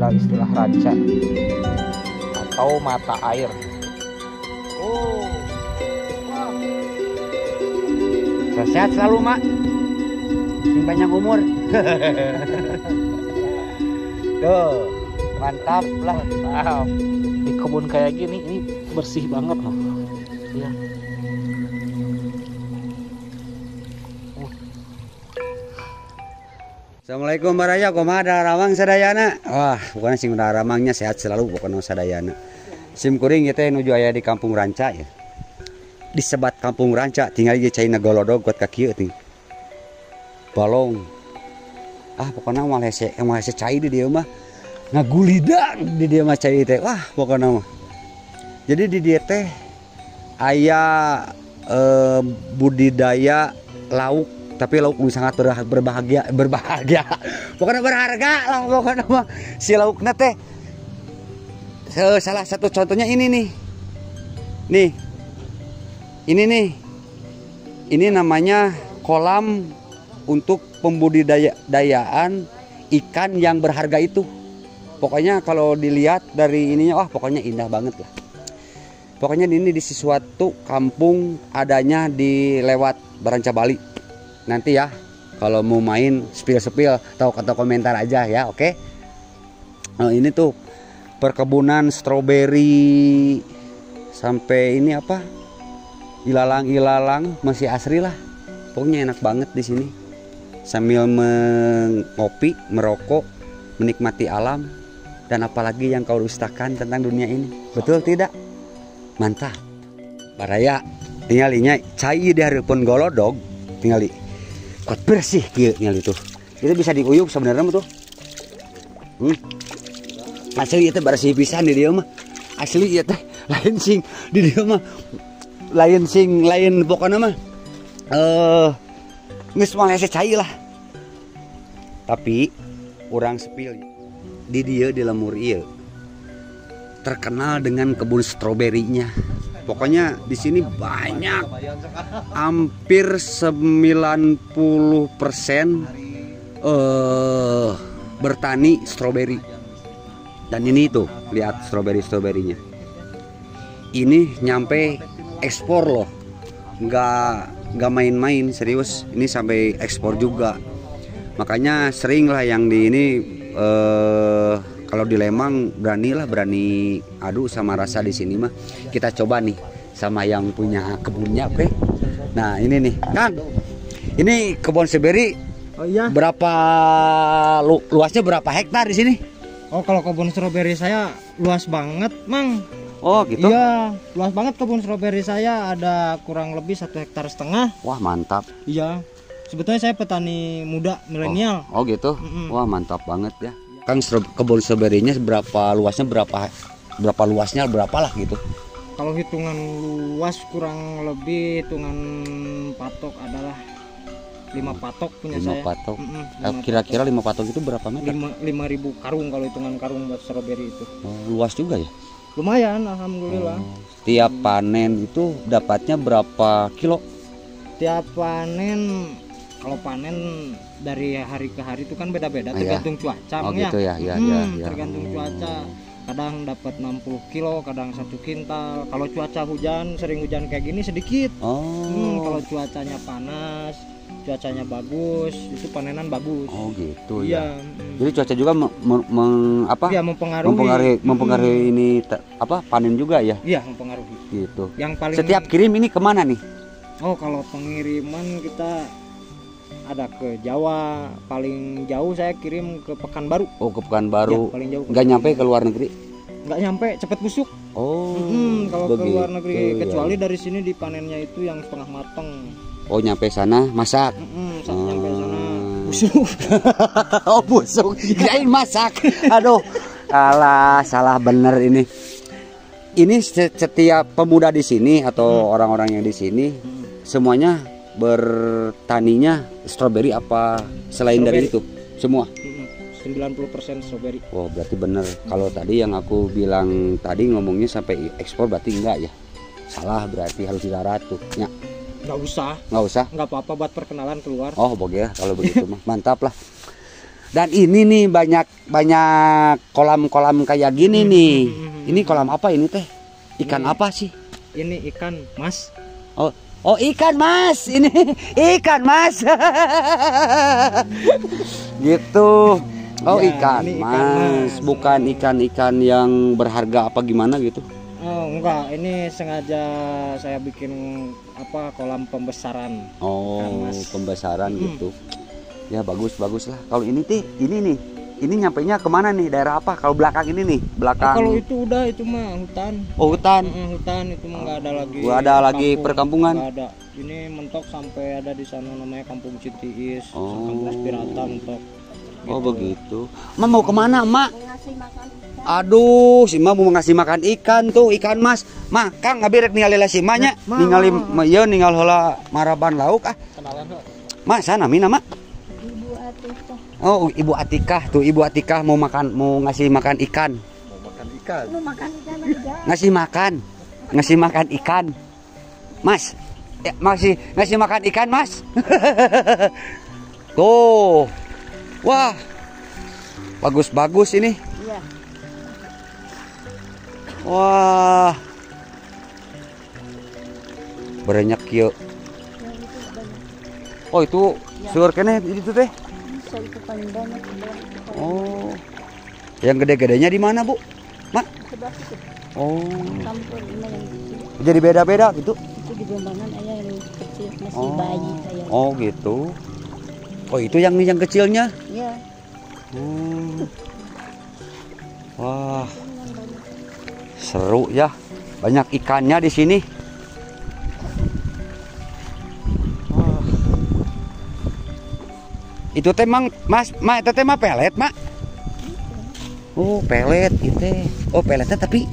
adalah istilah ranca atau mata air. Oh, wow. Sehat selalu mak, sing panjang umur. Tuh, mantap lah. Mantap. Di kebun kayak gini ini bersih banget loh. Ya. Assalamualaikum baraya, komada ramang sadayana. Wah, bukan sing ramangnya sehat selalu pokoknya sadayana. Sim kuring kita nuju aya di Kampung Ranca ya. Disebat Kampung Ranca, tinggal di China Golodog buat kaki euy. Balong. Ah, pokoknya malah cai di dia mah. Ngagulidang di dia mah cai teh. Wah, pokoknya mah. Jadi di dia teh aya budidaya lauk, tapi lauk sangat berbahagia pokoknya berharga lah pokoknya mah si lauknya teh. Salah satu contohnya ini ini namanya kolam untuk pembudidayaan ikan yang berharga itu. Pokoknya kalau dilihat dari ininya, wah pokoknya indah banget lah. Pokoknya ini di sesuatu kampung adanya di lewat Baranca Bali. Nanti ya kalau mau main spill atau kata komentar aja ya, oke? Nah, ini tuh perkebunan stroberi sampai ini apa? Ilalang masih asri lah. Pokoknya enak banget di sini. Sambil mengopi, merokok, menikmati alam dan apalagi yang kau dustakan tentang dunia ini. Betul tidak? Mantap. Baraya tinggalnya cai di hareupeun golodog tinggali kuat bersih kieu tinggal itu. Itu bisa diuyuk sebenarnya tuh. Asli itu bersih pisan di dia mah. Asli ieu teh lain sing di dia mah. Lain pokoknya mah geus males cai lah. Tapi urang sepil di dia di lemur ieu terkenal dengan kebun stroberinya. Pokoknya di sini banyak, hampir 90% bertani stroberi. Dan ini tuh lihat stroberinya. Ini nyampe ekspor loh, nggak main-main, serius. Ini sampai ekspor juga. Makanya sering lah yang di ini kalau di Lembang berani adu sama rasa di sini mah. Kita coba nih sama yang punya kebunnya, oke? Nah ini nih, Kang. Ini kebun stroberi. Oh iya. Berapa luasnya berapa hektar di sini? Oh kalau kebun stroberi saya luas banget, Mang. Oh gitu? Iya, luas banget kebun stroberi saya, ada kurang lebih 1,5 hektar. Wah mantap. Iya. Sebetulnya saya petani muda milenial. Oh gitu. Wah mantap banget ya. Kang, kebun stroberinya berapa luasnya, berapa luasnya berapa lah gitu? Kalau hitungan luas kurang lebih hitungan patok adalah 5 patok punya 5 saya. patok. Kira-kira 5 patok itu berapa meter? 5.000 karung kalau hitungan karung buat stroberi itu. Oh, luas juga ya? Lumayan, alhamdulillah. Tiap panen itu dapatnya berapa kilo? Tiap panen, kalau panen dari hari ke hari itu kan beda-beda, tergantung cuaca. Oh gitu ya, ya. Tergantung cuaca. Kadang dapat 60 kilo, kadang 1 kintal. Kalau cuaca hujan, sering hujan kayak gini sedikit. Kalau cuacanya panas, cuacanya bagus, itu panenan bagus. Oh gitu ya. Iya. Jadi cuaca juga mempengaruhi ini panen juga ya? Iya, mempengaruhi. Gitu. Yang paling setiap kirim ini kemana nih? Oh, kalau pengiriman kita ada ke Jawa, paling jauh saya kirim ke Pekanbaru. Oh, ke Pekanbaru. Ya, paling jauh. Nggak nyampe ke luar negeri? Nggak nyampe, cepet busuk. Oh. Kalau ke luar negeri, kecuali dari sini dipanennya itu yang setengah mateng. Oh, nyampe sana masak. Nyampe sana busuk. Oh, busuk. Kirain masak. Aduh. Salah bener ini. Ini setiap pemuda di sini atau orang-orang yang di sini semuanya bertaninya stroberi apa selain dari itu semua? 90% stroberi. Oh berarti bener. Kalau tadi yang aku bilang tadi ngomongnya sampai ekspor berarti enggak ya? Salah berarti, harus di darat tuh. Ya. Nggak usah. Nggak usah? Nggak apa-apa buat perkenalan keluar. Oh boleh ya kalau begitu mah. Mantap lah. Dan ini nih banyak kolam-kolam kayak gini nih. Ini kolam apa ini teh? Ikan Ini- apa sih? Ini ikan mas. Oh ikan mas, ini ikan mas. Gitu. Oh Ya, ikan ini ikan mas, mas. bukan ikan-ikan yang berharga apa gimana gitu. Oh enggak, ini sengaja saya bikin apa kolam pembesaran. Oh Ikan mas. pembesaran gitu. Ya bagus lah. Kalau ini nih, ini nyampenya kemana nih? Daerah apa? Kalau belakang ini nih, belakang. Kalau itu udah itu mah hutan. Oh hutan. Hutan itu mah nggak ada lagi. Nggak ada lagi perkampungan. Nggak ada. Ini mentok sampai ada di sana namanya Kampung Citiis, Oh. Kampung Spirata mentok. Oh Gitu. begitu. Mak mau kemana mak? Ngasih makan ikan. Aduh, si mak mau ngasih makan ikan tuh, ikan mas. Mak, Kang ngabirek ningali si maknya, Ma, ningali ma. ya ningali heula maraban lauk ah. Kenalan kok. Mak sana mina mak. Ibu Atika. Oh, Ibu Atikah tuh, Ibu Atikah mau ngasih makan ikan. Lu makan ikan aja. Ngasih makan ikan. Mas, ya, ngasih makan ikan mas. Tuh, wah, bagus ini. Iya. Wah, banyak kieu. Yang itu banyak. Oh itu suur kene itu teh. Bisa itu paling banyak. Oh, yang gede-gedenya di mana bu? Mak? Sebelah situ. Oh, Campur ini yang kecil. jadi beda-beda gitu. Itu di Jombongan ayah yang kecil masih Oh. bayi kayak. Oh gitu. Oh itu yang kecilnya. Iya. Wah, seru ya. Banyak ikannya di sini. Wah. Itu teh mang, mas, itu teh mah pelet, mak. Oh pelet itu. Oh peletnya tapi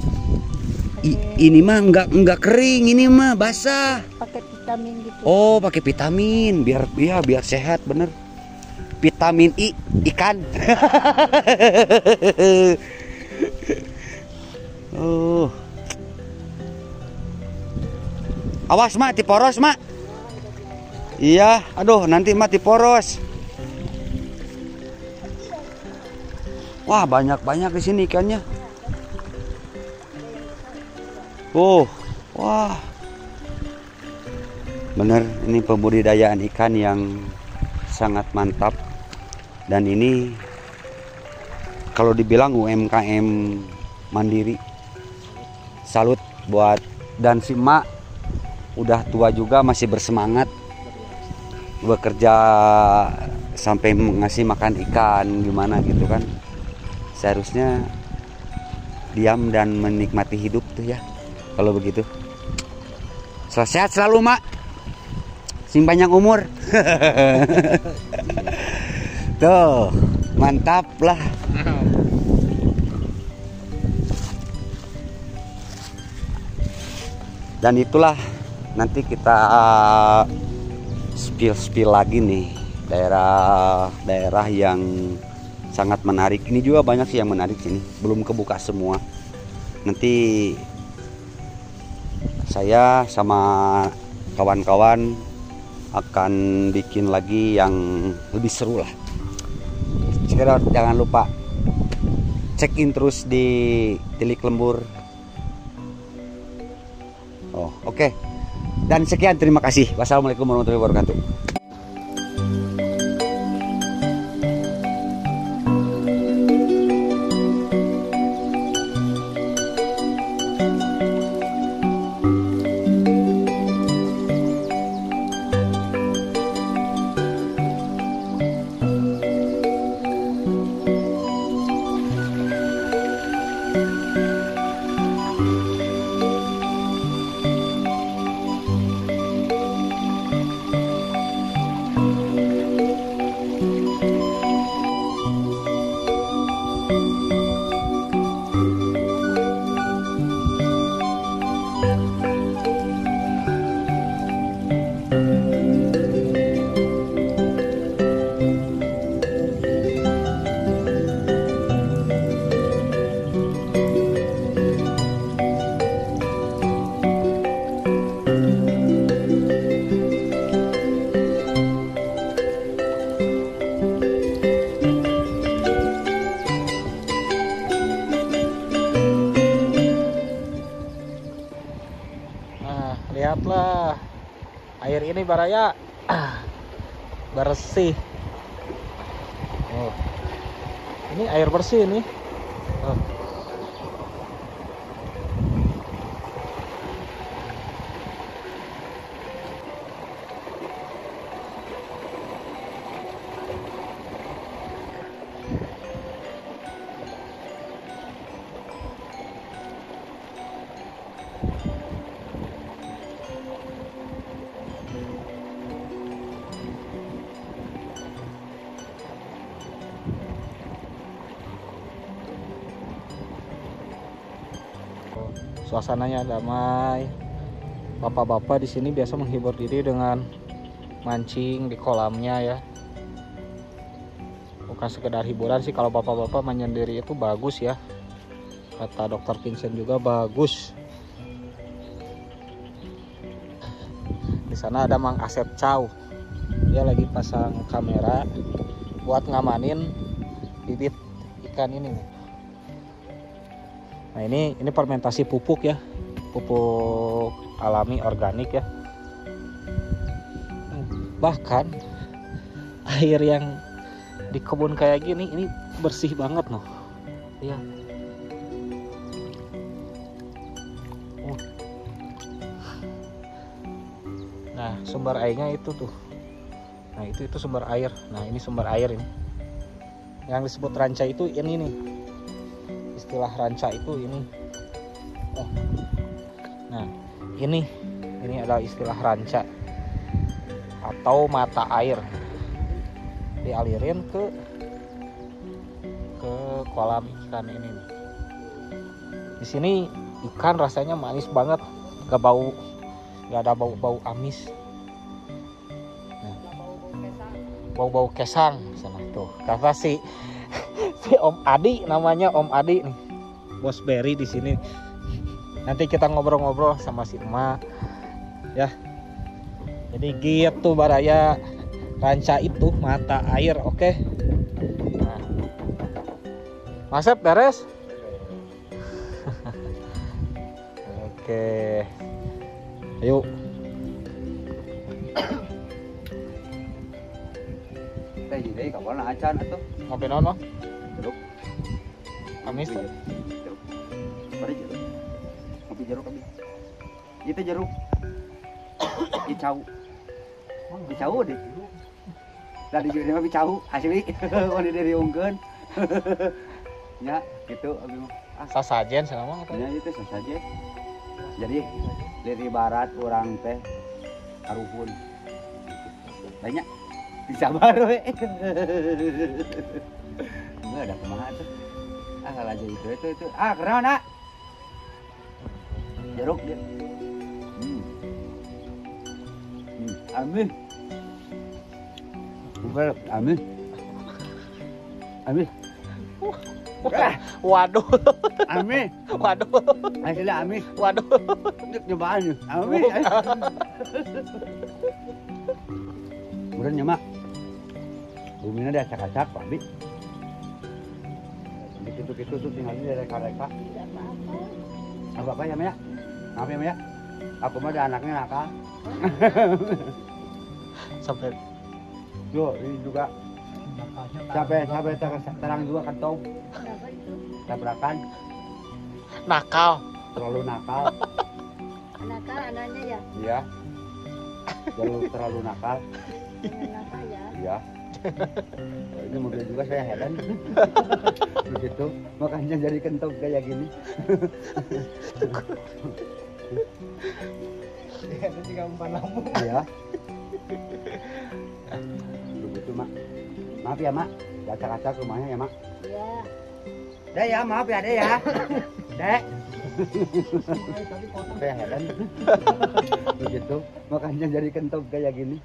ini mah enggak kering, ini mah basah. Pakai vitamin gitu. Oh pakai vitamin biar sehat bener. Vitamin I ikan. Oh. Awas mak, tiporos mak. Iya, aduh nanti mak tiporos. Wah banyak di sini ikannya. Oh, wah. Bener, ini pembudidayaan ikan yang sangat mantap. Dan ini kalau dibilang UMKM mandiri. Salut buat dan si mak udah tua juga masih bersemangat bekerja sampai ngasih makan ikan gimana gitu kan. Seharusnya diam dan menikmati hidup tuh ya kalau begitu. Sehat selalu mak, sing panjang umur. Tuh mantap lah. Dan itulah nanti kita spill lagi nih daerah-daerah yang sangat menarik. Ini juga banyak sih yang menarik sini, belum kebuka semua. Nanti saya sama kawan-kawan akan bikin lagi yang lebih seru lah. Jangan lupa check in terus di Tilik Lembur. Oh, oke. Dan sekian, terima kasih. Wassalamualaikum warahmatullahi wabarakatuh. lihatlah air ini Baraya bersih. Oh, ini air bersih ini. Oh. Suasananya damai. Bapak-bapak di sini biasa menghibur diri dengan mancing di kolamnya ya. Bukan sekedar hiburan sih, kalau bapak-bapak menyendiri itu bagus ya. Kata Dr. Vincent juga bagus. Di sana ada Mang Asep Chow. Dia lagi pasang kamera buat ngamanin bibit ikan ini nih. Nah ini fermentasi pupuk ya, pupuk alami organik ya. Bahkan air yang di kebun kayak gini ini bersih banget loh. Ya. Nah sumber airnya itu tuh. Nah itu sumber air. Nah ini sumber air ini. Yang disebut ranca itu ini nih. Istilah ranca itu ini. Nah ini adalah istilah ranca atau mata air, dialirin ke kolam ikan ini nih. Di sini ikan rasanya manis banget, gak ada bau amis. Nah, bau kesang sana tuh. Kata si Om Adi, namanya Om Adi nih, Bos Berry di sini. Nanti kita ngobrol-ngobrol sama si emak ya. Jadi gitu Baraya, ranca itu mata air, oke? Nah. Masep beres? Oke. Ayo. Jadi kapan acan atau Ngopi naon, Bang? jeruk? Amis tuh. Jeruk. Bari jeruk. Ngopi jeruk kami. Itu jeruk. Dicau. Dicau deh. Tadi juga mah dicau asli. Oh dari ungkeun. Ya, gitu abi mah. Sasajen sama apa? Ya itu saja. Jadi dari barat orang teh haruhun. Banyak disabar we. Enggak ada kumaha tuh. Kalau aja itu. Keren nak. Jeruk dia. Amin. Bukan amin. Amin. Waduh. Amin. Waduh. Asli amin. Waduh. Nyobaan. Amin. Udah nyemak. Buminya dia acak-acak, Pak Bi. Gitu-gitu tuh tinggal di reka-reka. Apa ya, Maya? Maaf ya, Maya. Aku mah ada anaknya nakal. Sampai Tuh, ini juga sampai terang juga kantong. Tabrakan. nakal. Terlalu nakal. Nakal anaknya ya. Iya. Terlalu nakal. Jangan nakal ya. Iya. Ini mobil juga saya heran. Begitu, makanya jadi kentong kayak gini. Itu juga umpan lambung. Iya. Begitu, Mak. Maaf ya, Mak. Acak-acak rumahnya ya, Mak. Iya. Dek ya, maaf ya, Dek ya. Dek. Saya heran. Begitu, makanya jadi kentong kayak gini.